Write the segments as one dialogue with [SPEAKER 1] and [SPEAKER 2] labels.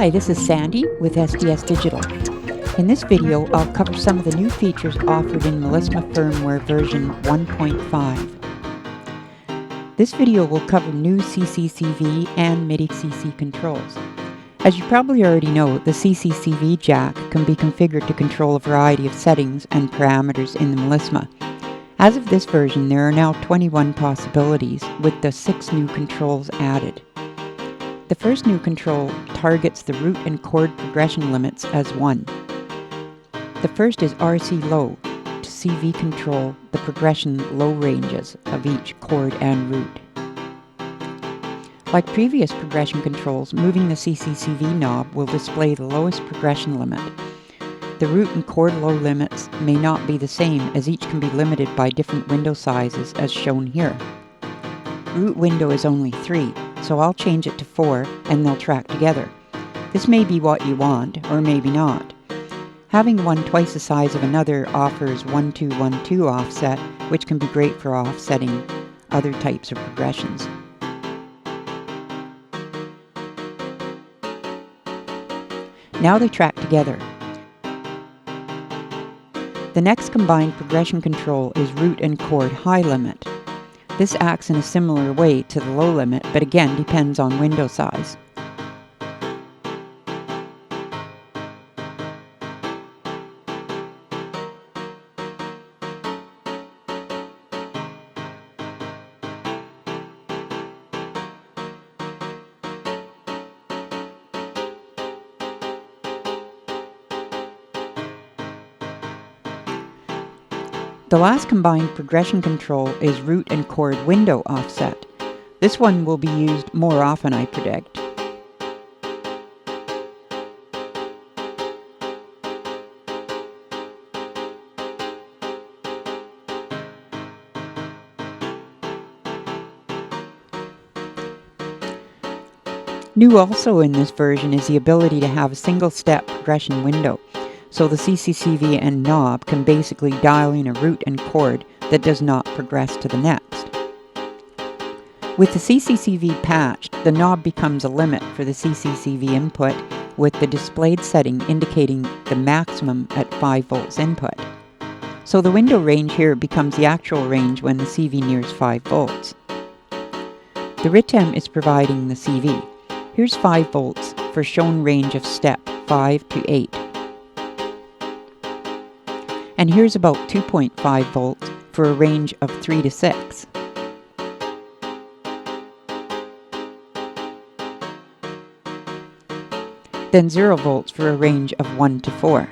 [SPEAKER 1] Hi, this is Sandy with SDS Digital. In this video, I'll cover some of the new features offered in Melisma firmware version 1.5. This video will cover new CCCV and MIDI CC controls. As you probably already know, the CCCV jack can be configured to control a variety of settings and parameters in the Melisma. As of this version, there are now 21 possibilities, with the 6 new controls added. The first new control targets the root and chord progression limits as 1. The first is RC low, to CV control the progression low ranges of each chord and root. Like previous progression controls, moving the CCCV knob will display the lowest progression limit. The root and chord low limits may not be the same, as each can be limited by different window sizes as shown here. Root window is only 3, so I'll change it to 4 and they'll track together. This may be what you want, or maybe not. Having one twice the size of another offers 1-2-1-2 offset, which can be great for offsetting other types of progressions. Now they track together. The next combined progression control is root and chord high limit. This acts in a similar way to the low limit, but again depends on window size. The last combined progression control is root and chord window offset. This one will be used more often, I predict. New also in this version is the ability to have a single step progression window. So the CCCV and knob can basically dial in a root and chord that does not progress to the next. With the CCCV patched, the knob becomes a limit for the CCCV input, with the displayed setting indicating the maximum at 5 volts input. So the window range here becomes the actual range when the CV nears 5 volts. The RITEM is providing the CV. Here's 5 volts for shown range of step 5 to 8. And here's about 2.5 volts for a range of 3 to 6. Then 0 volts for a range of 1 to 4.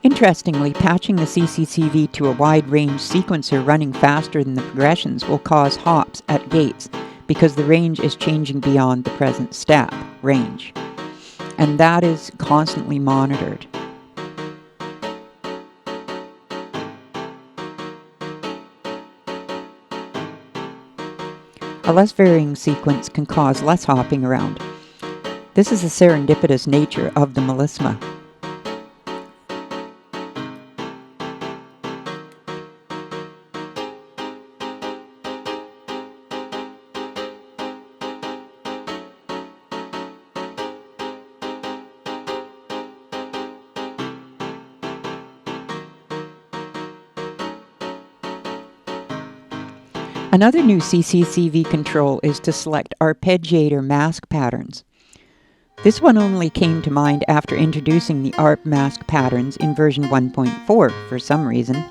[SPEAKER 1] Interestingly, patching the CCCV to a wide range sequencer running faster than the progressions will cause hops at gates because the range is changing beyond the present step range. And that is constantly monitored. A less varying sequence can cause less hopping around. This is the serendipitous nature of the Melisma. Another new CCCV control is to select arpeggiator mask patterns. This one only came to mind after introducing the ARP mask patterns in version 1.4 for some reason.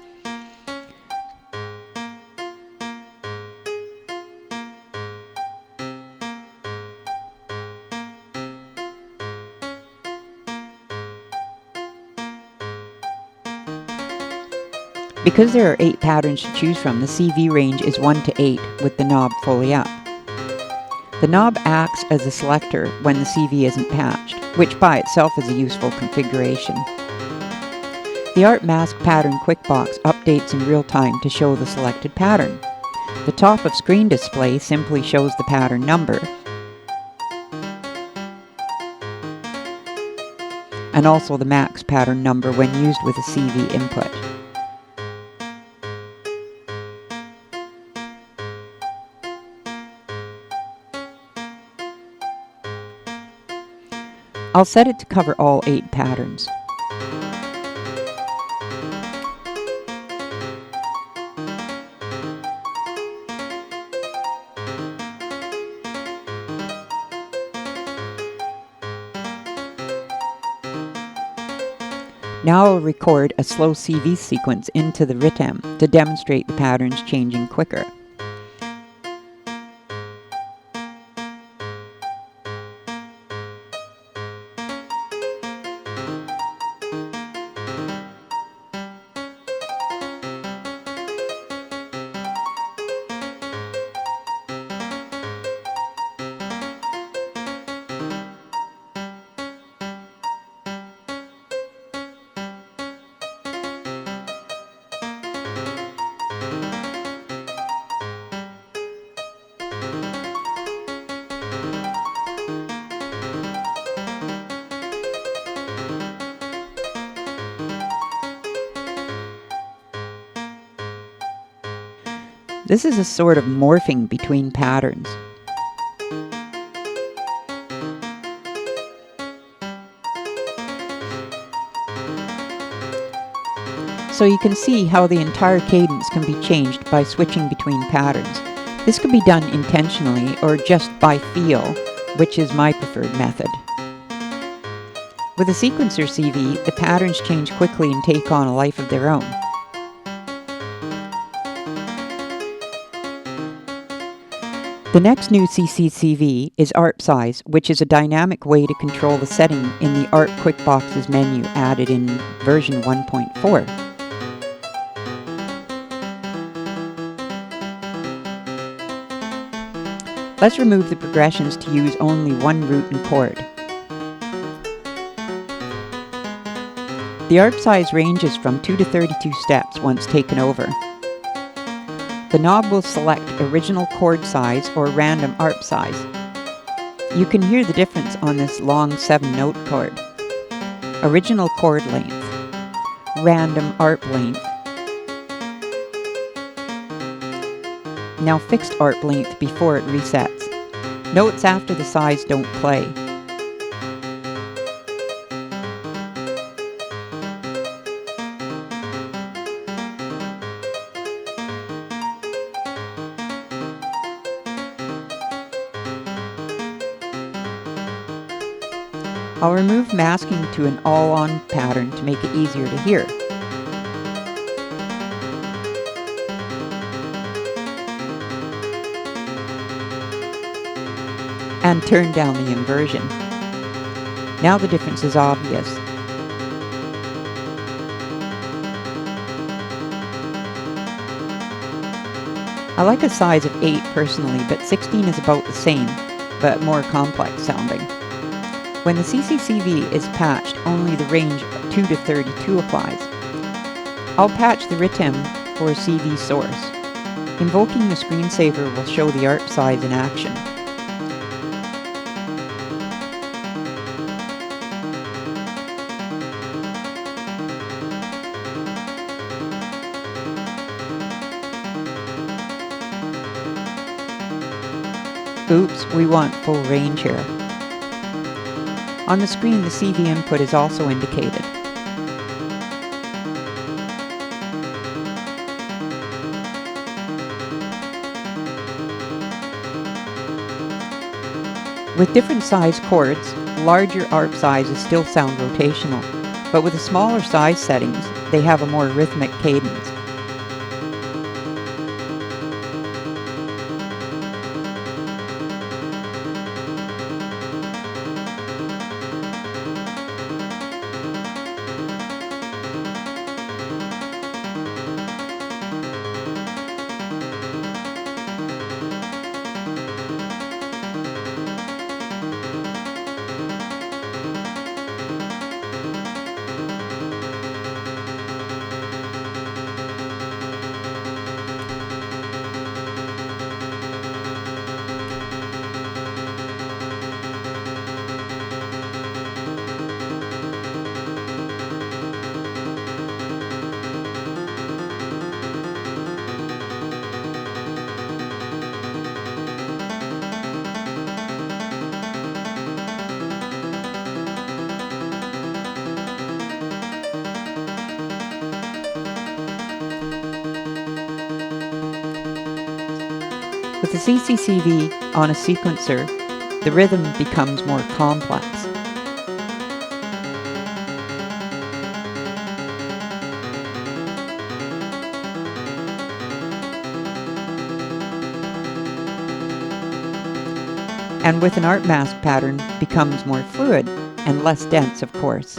[SPEAKER 1] Because there are 8 patterns to choose from, the CV range is 1 to 8 with the knob fully up. The knob acts as a selector when the CV isn't patched, which by itself is a useful configuration. The ARP Mask Pattern Quick Box updates in real time to show the selected pattern. The top of screen display simply shows the pattern number, and also the max pattern number when used with a CV input. I'll set it to cover all 8 patterns. Now I'll record a slow CV sequence into the rhythm to demonstrate the patterns changing quicker. This is a sort of morphing between patterns. So you can see how the entire cadence can be changed by switching between patterns. This could be done intentionally or just by feel, which is my preferred method. With a sequencer CV, the patterns change quickly and take on a life of their own. The next new CCCV is ARP size, which is a dynamic way to control the setting in the ARP Quick Boxes menu added in version 1.4. Let's remove the progressions to use only one root and chord. The ARP size ranges from 2 to 32 steps once taken over. The knob will select original chord size or random ARP size. You can hear the difference on this long 7-note chord. Original chord length, random ARP length. Now fixed ARP length before it resets. Notes after the size don't play. I'll remove masking to an all-on pattern to make it easier to hear. And turn down the inversion. Now the difference is obvious. I like a size of 8 personally, but 16 is about the same, but more complex sounding. When the CCCV is patched, only the range 2 to 32 applies. I'll patch the rhythm for a CV source. Invoking the screensaver will show the ARP size in action. Oops, we want full range here. On the screen, the CV input is also indicated. With different size chords, larger ARP sizes still sound rotational, but with the smaller size settings, they have a more rhythmic cadence. With the CCCV on a sequencer, the rhythm becomes more complex. And with an ARP mask pattern, becomes more fluid and less dense, of course.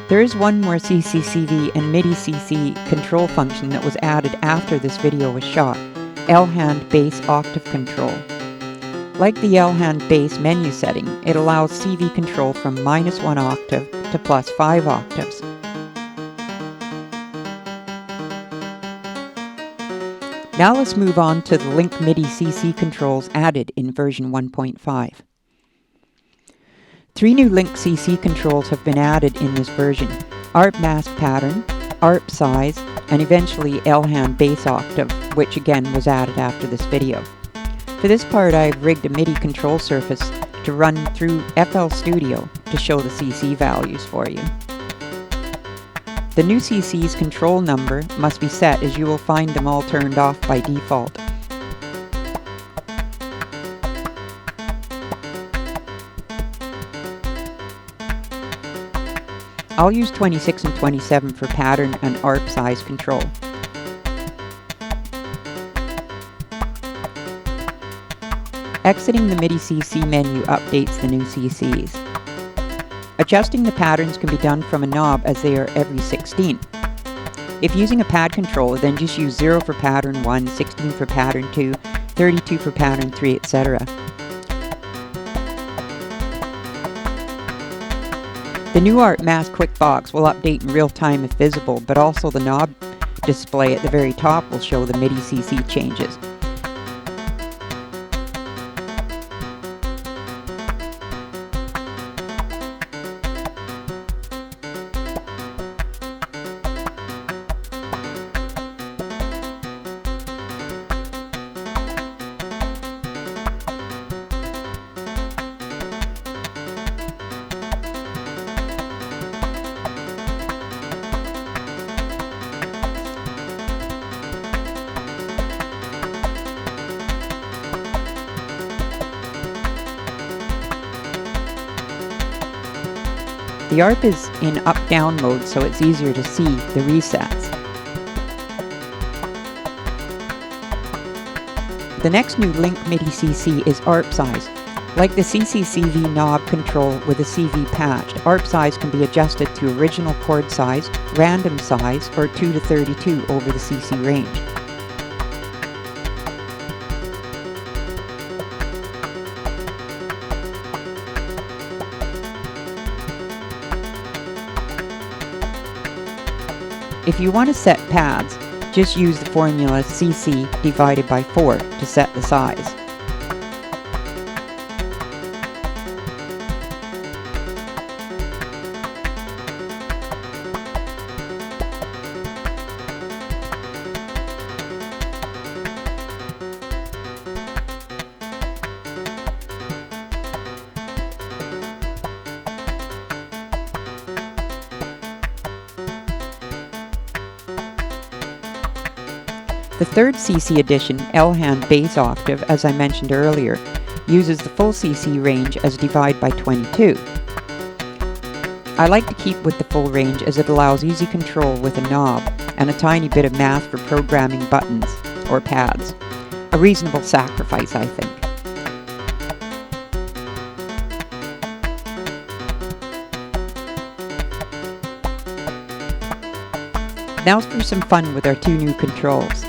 [SPEAKER 1] There is one more CCCV and MIDI CC control function that was added after this video was shot, LHAND Bass Octave Control. Like the LHAND Bass menu setting, it allows CV control from -1 octave to +5 octaves. Now let's move on to the Link MIDI CC controls added in version 1.5. 3 new Link CC controls have been added in this version: ARP mask pattern, ARP size, and eventually LHAND bass octave, which again was added after this video. For this part, I've rigged a MIDI control surface to run through FL Studio to show the CC values for you. The new CC's control number must be set, as you will find them all turned off by default. I'll use 26 and 27 for pattern and ARP size control. Exiting the MIDI CC menu updates the new CCs. Adjusting the patterns can be done from a knob, as they are every 16. If using a pad controller, then just use 0 for pattern 1, 16 for pattern 2, 32 for pattern 3, etc. The new ARP mask quick box will update in real time if visible, but also the knob display at the very top will show the MIDI CC changes. The ARP is in up-down mode, so it's easier to see the resets. The next new Link MIDI CC is ARP size. Like the CCCV knob control with a CV patched, ARP size can be adjusted to original chord size, random size, or 2 to 32 over the CC range. If you want to set pads, just use the formula CC divided by 4 to set the size. The third CC edition, LHAND bass octave, as I mentioned earlier, uses the full CC range as divided by 22. I like to keep with the full range as it allows easy control with a knob and a tiny bit of math for programming buttons or pads. A reasonable sacrifice, I think. Now for some fun with our 2 new controls.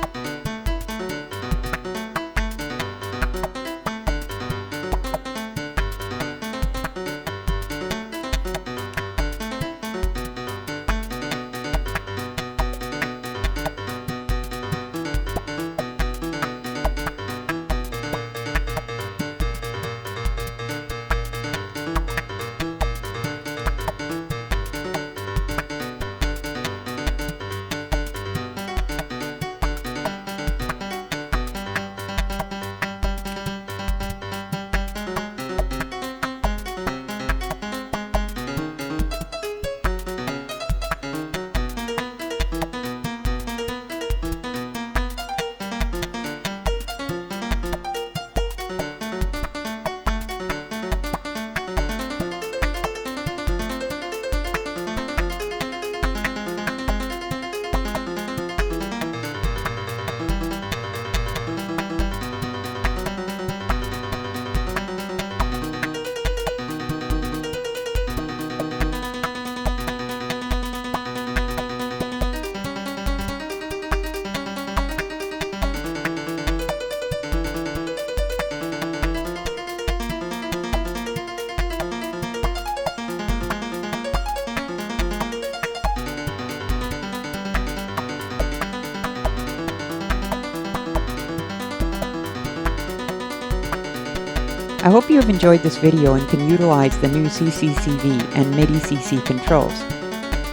[SPEAKER 1] I hope you have enjoyed this video and can utilize the new CCCV and MIDI CC controls.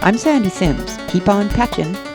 [SPEAKER 1] I'm Sandy Sims. Keep on patchin'.